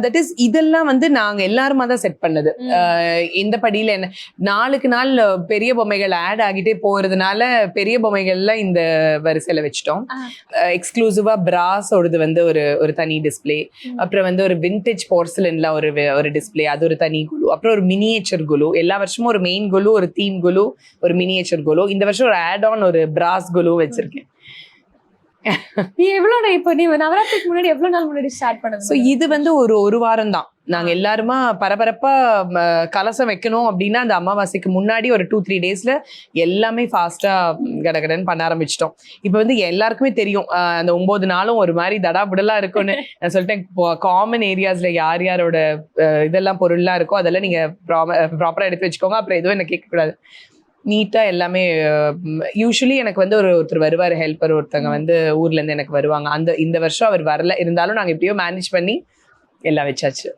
That is இதெல்லாம் வந்து நாங்க எல்லாருமா தான் செட் பண்ணது. இந்த படியில என்ன நாளுக்கு நாள் பெரிய பொம்மைகள் ஆட் ஆகிட்டே போறதுனால பெரிய பொம்மைகள்ல இந்த வரிசையில வச்சிட்டோம். எக்ஸ்க்ளூசிவா பிராஸோடது வந்து ஒரு தனி டிஸ்பிளே, அப்புறம் வந்து ஒரு விண்டேஜ் போர்சலன்ல ஒரு டிஸ்பிளே, அது ஒரு தனி குழு, அப்புறம் ஒரு மினியேச்சர் குழு. எல்லா வருஷமும் ஒரு மெயின் குழு, ஒரு தீம் குழு, ஒரு மினியேச்சர் குழு. இந்த வருஷம் ஒரு ஆட் ஆன் ஒரு பிராஸ் குழு வச்சிருக்கேன். நீ எவ்வளவு இப்போ நீ நவராத்திரிக்கு முன்னாடி எவ்வளவு நாள் முன்னாடி ஸ்டார்ட் பண்ணது? ஸோ இது வந்து ஒரு வாரம் தான். நாங்க எல்லாருமா பரபரப்பா கலசம் வைக்கணும் அப்படின்னா அந்த அமாவாசைக்கு முன்னாடி ஒரு 2-3 டேஸ்ல எல்லாமே ஃபாஸ்டா கடகடன்னு பண்ண ஆரம்பிச்சிட்டோம். இப்போ வந்து எல்லாருக்குமே தெரியும் அந்த 9 நாளும் ஒரு மாதிரி தடாபுடலா இருக்கும்னு. நான் சொல்லிட்டேன், காமன் ஏரியாஸ்ல யார் யாரோட இதெல்லாம் பொருள்லாம் இருக்கோ அதெல்லாம் நீங்க ப்ராப்பரா எடுத்து வச்சுக்கோங்க. அப்புறம் எதுவும் என்ன கேட்கக்கூடாது. நீட்டா எல்லாமே. யூஸ்வலி எனக்கு வந்து ஒருத்தர் வருவார், ஹெல்ப்பர் ஒருத்தவங்க வந்து ஊர்ல இருந்து எனக்கு வருவாங்க. இந்த வருஷம் அவர் வரல, இருந்தாலும் நாங்க எப்படியோ மேனேஜ் பண்ணி எல்லாம் வச்சாச்சு.